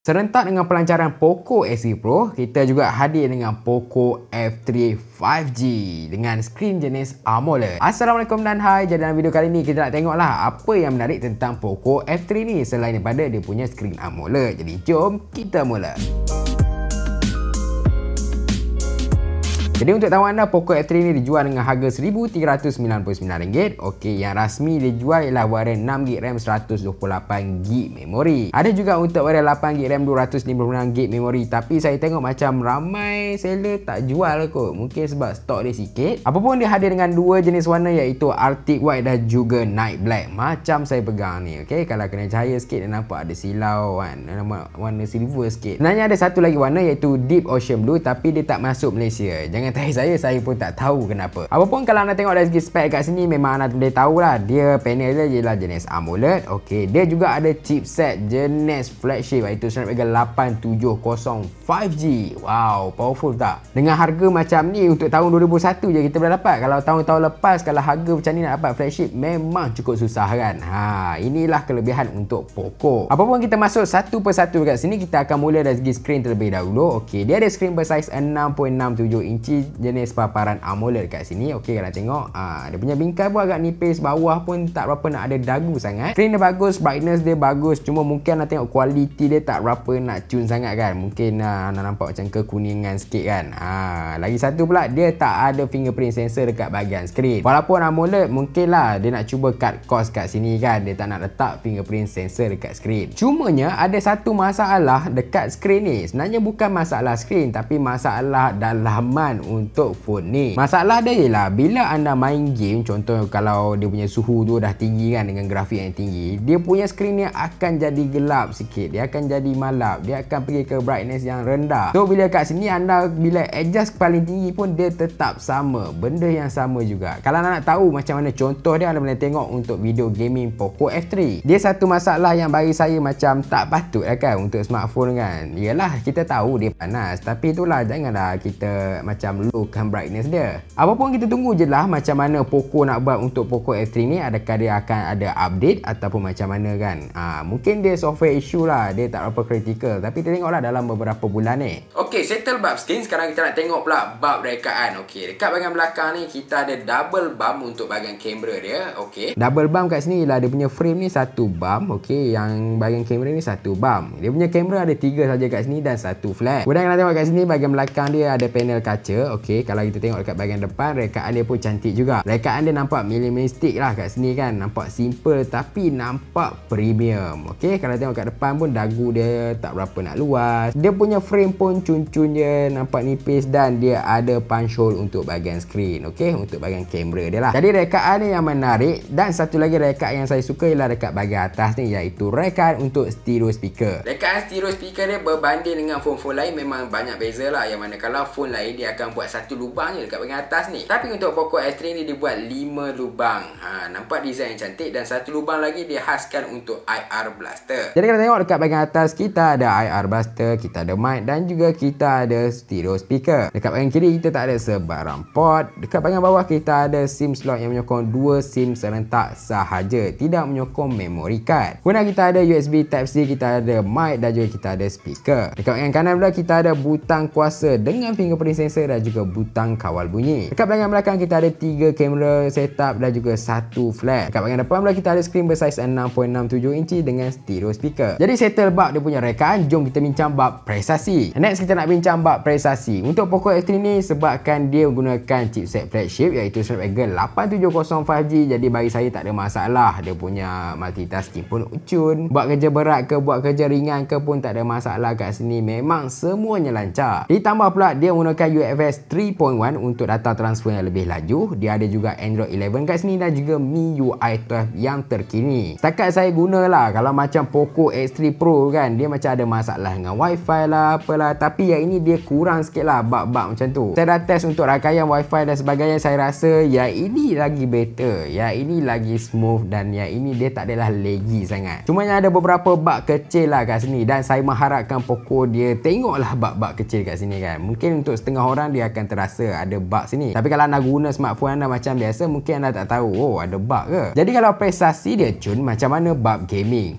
Serentak dengan pelancaran Poco X3 Pro, kita juga hadir dengan Poco F3 5G dengan skrin jenis AMOLED. Assalamualaikum dan hai. Jadi dalam video kali ni kita nak tengoklah apa yang menarik tentang Poco F3 ni selain daripada dia punya skrin AMOLED. Jadi jom kita mula. Jadi untuk tahu anda, Poco F3 ni dijual dengan harga RM1,399. Okey, yang rasmi dijual ialah varian 6GB RAM 128GB memori. Ada juga untuk varian 8GB RAM 256GB memori, tapi saya tengok macam ramai seller tak jual kot. Mungkin sebab stok dia sikit. Apapun, dia hadir dengan dua jenis warna iaitu Arctic White dan juga Night Black. Macam saya pegang ni. Okey, kalau kena cahaya sikit dia nampak ada silau kan. Warna silver sikit. Sebenarnya ada satu lagi warna iaitu Deep Ocean Blue, tapi dia tak masuk Malaysia. Jangan tanya saya pun tak tahu kenapa. Apapun, kalau anda tengok dari segi spek kat sini, memang anda boleh tahulah dia panel dia ialah jenis AMOLED. Okey, dia juga ada chipset jenis flagship iaitu Snapdragon 870 5G. Wow, powerful tak? Dengan harga macam ni untuk tahun 2001 je kita boleh dapat. Kalau tahun-tahun lepas, kalau harga macam ni nak dapat flagship memang cukup susah kan. Inilah kelebihan untuk Poco. Apapun, kita masuk satu persatu kat sini. Kita akan mula dari segi skrin terlebih dahulu. Okey, dia ada skrin bersaiz 6.67 inci jenis paparan AMOLED kat sini. Okey, kalau tengok dia punya bingkai pun agak nipis, bawah pun tak berapa nak ada dagu sangat. Screen dia bagus, brightness dia bagus, cuma mungkin nak tengok kualiti dia tak berapa nak cun sangat kan. Mungkin nak nampak macam kekuningan sikit kan. Lagi satu pula, dia tak ada fingerprint sensor dekat bahagian skrin. Walaupun AMOLED, mungkin lah dia nak cuba cut cost kat sini kan, dia tak nak letak fingerprint sensor dekat skrin. Cumanya ada satu masalah dekat skrin ni. Sebenarnya bukan masalah skrin, tapi masalah dalaman untuk phone ni. Masalah dia ialah bila anda main game, contoh kalau dia punya suhu tu dah tinggi kan, dengan grafik yang tinggi, dia punya skrin ni akan jadi gelap sikit, dia akan jadi malap, dia akan pergi ke brightness yang rendah. So bila kat sini anda bila adjust paling tinggi pun dia tetap sama, benda yang sama juga. Kalau anda nak tahu macam mana contoh dia, anda boleh tengok untuk video gaming Poco F3. Dia satu masalah yang bagi saya macam tak patut lah kan untuk smartphone kan. Yalah, kita tahu dia panas, tapi itulah, janganlah kita macam lowkan brightness dia. Apapun, kita tunggu je lah macam mana Poco nak buat untuk Poco F3 ni. Adakah dia akan ada update ataupun macam mana kan. Mungkin dia software issue lah, dia tak berapa critical, tapi kita tengoklah dalam beberapa bulan ni. Okey, settle bab skin. Sekarang kita nak tengok pula bab rekaan. Okey, dekat bahagian belakang ni kita ada double bump untuk bahagian kamera dia. Okey, double bump kat sini ialah dia punya frame ni satu bump. Okey, yang bahagian kamera ni satu bump. Dia punya kamera ada 3 saja kat sini dan satu flash. Kemudian kita tengok kat sini bahagian belakang dia ada panel kaca. Okey, kalau kita tengok dekat bahagian depan, rekaan dia pun cantik juga. Rekaan dia nampak minimalistik lah kat sini kan, nampak simple tapi nampak premium. Okey, kalau tengok kat depan pun dagu dia tak berapa nak luas. Dia punya frame pun cun-cun je, nampak nipis, dan dia ada punch hole untuk bahagian skrin. Okey, untuk bahagian kamera dia lah. Jadi rekaan ni yang menarik. Dan satu lagi rekaan yang saya suka ialah dekat bahagian atas ni, iaitu rekaan untuk stereo speaker. Rekaan stereo speaker dia berbanding dengan phone-phone lain memang banyak beza lah. Yang mana kalau phone lain dia akan buat satu lubang je dekat bahagian atas ni, tapi untuk Poco F3 ni dia buat 5 lubang. Nampak design yang cantik, dan satu lubang lagi dia khaskan untuk IR blaster. Jadi kita tengok dekat bahagian atas, kita ada IR blaster, kita ada mic, dan juga kita ada stereo speaker. Dekat bahagian kiri kita tak ada sebarang port. Dekat bahagian bawah kita ada SIM slot yang menyokong 2 SIM serentak sahaja, tidak menyokong memory card. Kemudian kita ada USB Type-C, kita ada mic, dan juga kita ada speaker. Dekat bahagian kanan pula kita ada butang kuasa dengan fingerprint sensor dan juga butang kawal bunyi. Dekat bahagian belakang kita ada 3 kamera setup dan juga 1 flash. Dekat bahagian depan pula kita ada skrin bersaiz 6.67 inci dengan stereo speaker. Jadi settle bab dia punya rekaan, jom kita bincang bab prestasi. Next kita nak bincang bab prestasi. Untuk Poco F3 ni, sebabkan dia menggunakan chipset flagship iaitu Snapdragon 870 5G, jadi bagi saya tak ada masalah. Dia punya multitasking pun cun, buat kerja berat ke buat kerja ringan ke pun tak ada masalah kat sini, memang semuanya lancar. Ditambah pula dia menggunakan UFS 3.1 untuk data transfer yang lebih laju. Dia ada juga Android 11 kat sini dan juga MIUI 12 yang terkini. Setakat saya gunalah, kalau macam Poco X3 Pro kan, dia macam ada masalah dengan wifi lah apalah, tapi yang ini dia kurang sikit lah bab-bab macam tu. Saya dah test untuk rakayan wifi dan sebagainya, saya rasa yang ini lagi better, yang ini lagi smooth, dan yang ini dia tak adalah laggy sangat. Cuma yang ada beberapa bug kecil lah kat sini, dan saya mengharapkan Poco dia tengoklah bug-bug kecil kat sini kan. Mungkin untuk setengah orang dia dia akan terasa ada bug sini. Tapi kalau anda guna smartphone anda macam biasa, mungkin anda tak tahu oh ada bug ke. Jadi kalau prestasi dia cun, macam mana bab gaming?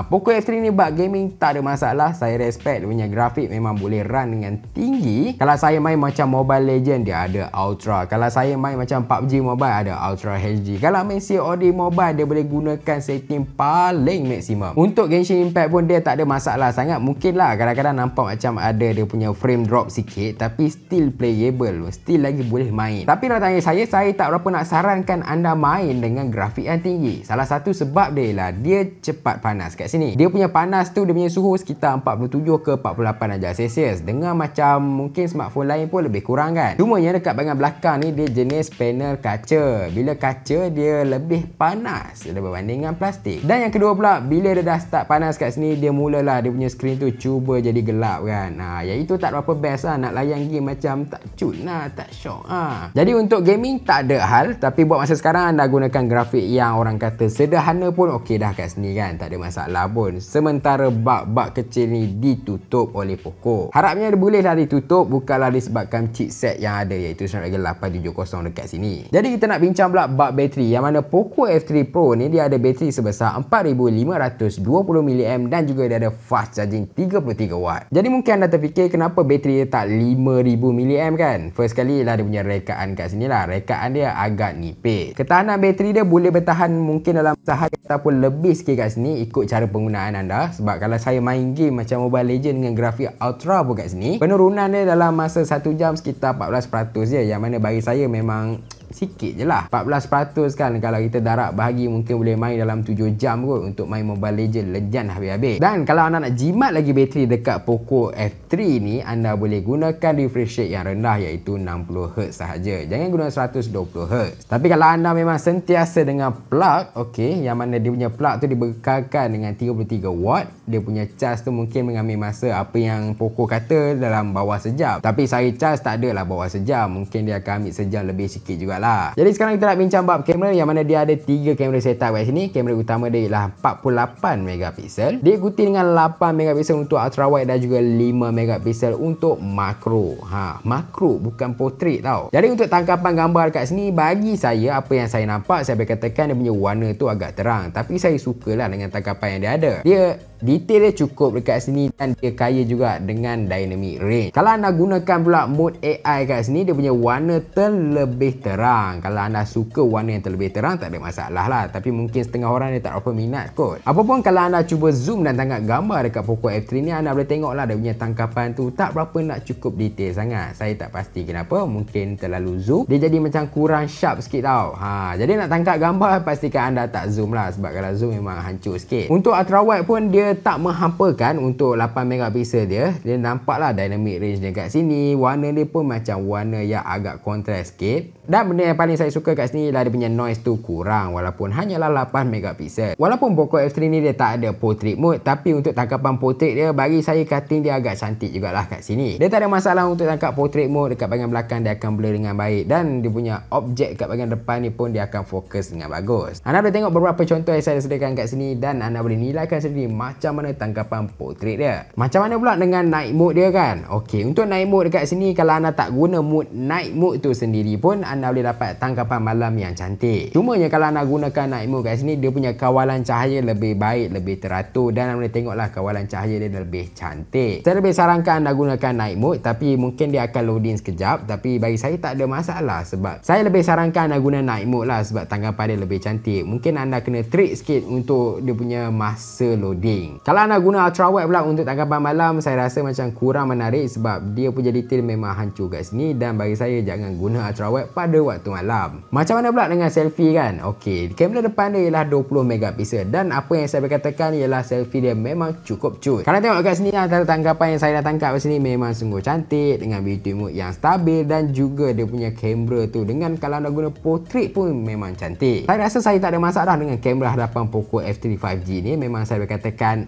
Poco F3 ni bab gaming tak ada masalah. Saya respect dia punya grafik memang boleh run dengan tinggi. Kalau saya main macam Mobile Legend dia ada Ultra. Kalau saya main macam PUBG Mobile ada Ultra HD. Kalau main COD Mobile dia boleh gunakan setting paling maksimum. Untuk Genshin Impact pun dia tak ada masalah sangat. Mungkin lah kadang-kadang nampak macam ada dia punya frame drop sikit, tapi still playable, still lagi boleh main. Tapi kalau tanya saya tak berapa nak sarankan anda main dengan grafik yang tinggi. Salah satu sebab dia ialah dia cepat panas kat sini. Dia punya panas tu dia punya suhu sekitar 47 ke 48 darjah Celsius. Dengan macam mungkin smartphone lain pun lebih kurang kan. Cumanya dekat bahagian belakang ni dia jenis panel kaca. Bila kaca dia lebih panas berbanding dengan plastik. Dan yang kedua pula, bila dia dah start panas kat sini, dia mulalah dia punya skrin tu cuba jadi gelap kan. Iaitu tak berapa best lah nak layan game macam tak cun lah, tak syok. Jadi untuk gaming tak ada hal, tapi buat masa sekarang anda gunakan grafik yang orang kata sederhana pun okey dah kat sini kan, tak ada masalah pun. Sementara bug-bug kecil ni ditutup oleh Poco. Harapnya dia bolehlah ditutup, bukanlah disebabkan chipset yang ada iaitu Snapdragon 870 dekat sini. Jadi kita nak bincang pula bug bateri, yang mana Poco F3 Pro ni dia ada bateri sebesar 4520 mAh dan juga dia ada fast charging 33 watt. Jadi mungkin anda terfikir kenapa bateri dia tak 5000 mAh kan? First kali lah dia punya rekaan kat sini lah. Rekaan dia agak nipis. Ketahanan bateri dia boleh bertahan mungkin dalam sehari ataupun lebih sikit kat sini ikut cara penggunaan anda. Sebab kalau saya main game macam Mobile Legend dengan grafik Ultra pun kat sini, penurunan dia dalam masa 1 jam sekitar 14% je, yang mana bagi saya memang sikit je lah. 14% kan kalau kita darab bahagi mungkin boleh main dalam 7 jam kot untuk main Mobile Legend lejan habis-habis. Dan kalau anda nak jimat lagi bateri dekat Poco F3 ni, anda boleh gunakan refresh rate yang rendah iaitu 60Hz sahaja. Jangan guna 120Hz. Tapi kalau anda memang sentiasa dengan plug, okey, yang mana dia punya plug tu dibekalkan dengan 33 watt, dia punya charge tu mungkin mengambil masa apa yang Poco kata dalam bawah sejam. Tapi saya charge tak adalah bawah sejam, mungkin dia akan ambil sejam lebih sikit jugalah. Jadi sekarang kita nak bincang bab kamera, yang mana dia ada 3 kamera setup kat sini. Kamera utama dia ialah 48 megapiksel, diikuti dengan 8 megapiksel untuk ultra wide dan juga 5 megapiksel untuk makro. Makro bukan portrait tau. Jadi untuk tangkapan gambar kat sini, bagi saya apa yang saya nampak, saya boleh katakan dia punya warna tu agak terang, tapi saya sukalah dengan tangkapan yang dia ada. Dia detail dia cukup dekat sini dan dia kaya juga dengan dynamic range. Kalau anda gunakan pula mode AI kat sini, dia punya warna terlebih terang. Kalau anda suka warna yang terlebih terang, tak ada masalah lah. Tapi mungkin setengah orang dia tak apa minat kot. Apapun kalau anda cuba zoom dan tangkap gambar dekat Poco F3 ni, anda boleh tengok lah dia punya tangkapan tu tak berapa nak cukup detail sangat. Saya tak pasti kenapa, mungkin terlalu zoom, dia jadi macam kurang sharp sikit tau. Jadi nak tangkap gambar, pastikan anda tak zoom lah, sebab kalau zoom memang hancur sikit. Untuk ultra wide pun dia tak menghampakan. Untuk 8 megapiksel dia nampaklah dynamic range dia kat sini. Warna dia pun macam warna yang agak kontras sikit. Dan benda yang paling saya suka kat sini lah dia punya noise tu kurang, walaupun hanyalah 8 megapiksel. Walaupun Poco F3 ni dia tak ada portrait mode, tapi untuk tangkapan portrait dia, bagi saya cutting dia agak cantik jugalah kat sini. Dia tak ada masalah untuk tangkap portrait mode. Dekat bahagian belakang dia akan blur dengan baik, dan dia punya objek kat bahagian depan ni pun dia akan fokus dengan bagus. Anda boleh tengok beberapa contoh yang saya sediakan kat sini, dan anda boleh nilaikan sendiri macam mana tangkapan portrait dia. Macam mana pula dengan night mode dia kan? Okey, untuk night mode dekat sini, kalau anda tak guna mode night mode tu sendiri pun, anda boleh dapat tangkapan malam yang cantik. Cumanya kalau anda gunakan night mode kat sini, dia punya kawalan cahaya lebih baik, lebih teratur, dan anda boleh tengoklah kawalan cahaya dia lebih cantik. Saya lebih sarankan anda gunakan night mode, tapi mungkin dia akan loading sekejap, tapi bagi saya tak ada masalah, sebab saya lebih sarankan anda guna night mode lah, sebab tangkapan dia lebih cantik. Mungkin anda kena trick sikit untuk dia punya masa loading. Kalau anda guna ultra wide pula untuk tangkapan malam, saya rasa macam kurang menarik, sebab dia punya detail memang hancur kat sini, dan bagi saya jangan guna ultra wide pada waktu malam. Macam mana pula dengan selfie kan? Okey, kamera depan dia ialah 20 megapiksel, dan apa yang saya berkatakan ialah selfie dia memang cukup cut. Kalau tengok kat sini, antara tangkapan yang saya dah tangkap kat sini memang sungguh cantik, dengan beauty mode yang stabil, dan juga dia punya kamera tu dengan kalau anda guna portrait pun memang cantik. Saya rasa saya tak ada masalah dengan kamera hadapan Poco F3 5G ni. Memang saya berkatakan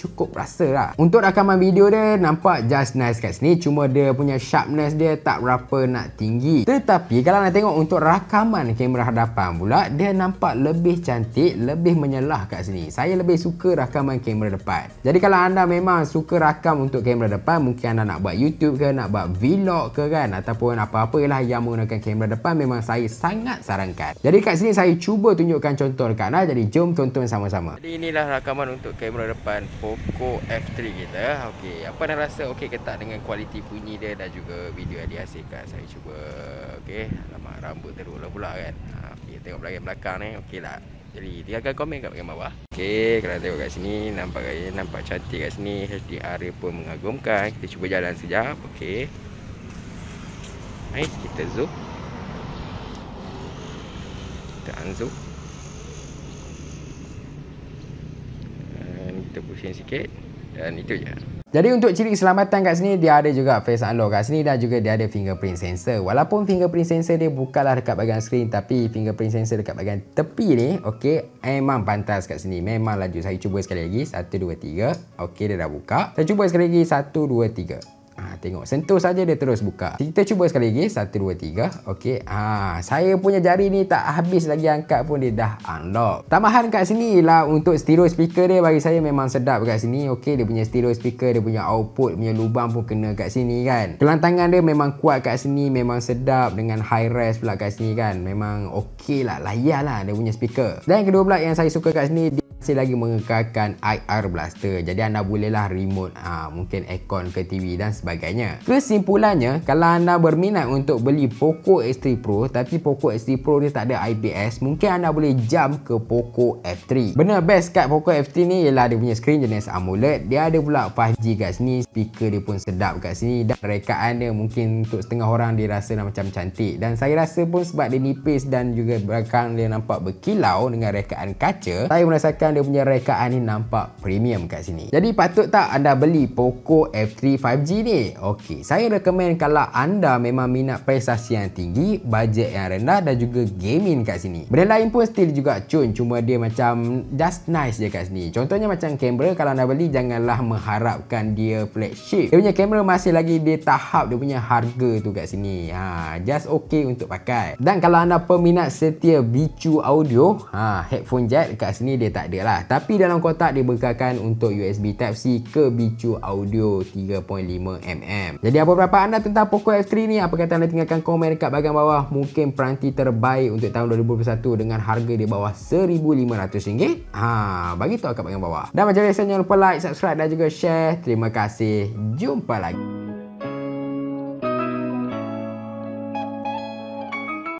cukup rasa lah. Untuk rakaman video dia nampak just nice kat sini, cuma dia punya sharpness dia tak berapa nak tinggi. Tetapi kalau nak tengok untuk rakaman kamera hadapan pula, dia nampak lebih cantik, lebih menyelah kat sini. Saya lebih suka rakaman kamera depan. Jadi kalau anda memang suka rakam untuk kamera depan, mungkin anda nak buat YouTube ke, nak buat vlog ke kan, ataupun apa-apalah yang menggunakan kamera depan, memang saya sangat sarankan. Jadi kat sini saya cuba tunjukkan contoh dekat anda, jadi jom tonton sama-sama. Jadi inilah rakaman untuk kamera depan Poco F3 kita. Okey, apa anda rasa okey ke tak dengan kualiti bunyi dia dan juga video yang dihasilkan? Saya cuba. Okey, alamak rambut teruk lah pula kan. Okey, tengok belakang ni okey tak? Jadi tinggalkan komen kat bahagian bawah. Okey, kalau tengok kat sini nampak cantik kat sini. HDR dia pun mengagumkan. Kita cuba jalan sekejap. Okey. Nice, kita zoom. Kita unzoom. Dan kita pusing sikit. Dan itu je. Jadi untuk ciri keselamatan kat sini, dia ada juga face unlock kat sini dan juga dia ada fingerprint sensor. Walaupun fingerprint sensor dia bukanlah dekat bahagian skrin, tapi fingerprint sensor dekat bahagian tepi ni, okey, memang pantas kat sini. Memang laju. Saya cuba sekali lagi. 1, 2, 3. Okey, dia dah buka. Saya cuba sekali lagi. 1, 2, 3. Tengok, sentuh saja dia terus buka. Kita cuba sekali lagi. 1, 2, 3. Okey. Saya punya jari ni tak habis lagi angkat pun dia dah unlock. Tambahan kat sini lah untuk stereo speaker dia, bagi saya memang sedap kat sini. Okey, dia punya stereo speaker, dia punya output punya lubang pun kena kat sini kan. Kelantangan dia memang kuat kat sini, memang sedap dengan high res pula kat sini kan. Memang okey lah, layan lah dia punya speaker. Dan yang kedua pula yang saya suka kat sini, masih lagi mengekalkan IR blaster. Jadi anda bolehlah remote mungkin aircon ke TV dan sebagainya. Kesimpulannya, kalau anda berminat untuk beli Poco X3 Pro tapi Poco X3 Pro dia tak ada IPS, mungkin anda boleh jump ke Poco F3. Benar best kat Poco F3 ni ialah dia punya skrin jenis AMOLED. Dia ada pula 5G kat sini, speaker dia pun sedap kat sini, dan rekaan dia mungkin untuk setengah orang dia rasa macam cantik. Dan saya rasa pun sebab dia nipis dan juga belakang dia nampak berkilau dengan rekaan kaca, saya merasakan dia punya rekaan ni nampak premium kat sini. Jadi patut tak anda beli Poco F3 5G ni? Okey, saya rekomen kalau anda memang minat prestasi yang tinggi, bajet yang rendah dan juga gaming kat sini. Benda lain pun still juga cun, cuma dia macam just nice je kat sini. Contohnya macam kamera, kalau anda beli janganlah mengharapkan dia flagship. Dia punya kamera masih lagi di tahap dia punya harga tu kat sini. Just okay untuk pakai. Dan kalau anda peminat setia bicu audio, headphone jack kat sini dia tak ada lah. Tapi dalam kotak dia bekalkan untuk USB Type-C ke bicu audio 3.5mm. Jadi apa pendapat anda tentang Poco F3 ni? Apa kata anda, tinggalkan komen dekat bahagian bawah. Mungkin peranti terbaik untuk tahun 2021 dengan harga di bawah RM1,500. Bagi tahu kat bahagian bawah. Dan macam biasa, jangan lupa like, subscribe dan juga share. Terima kasih. Jumpa lagi.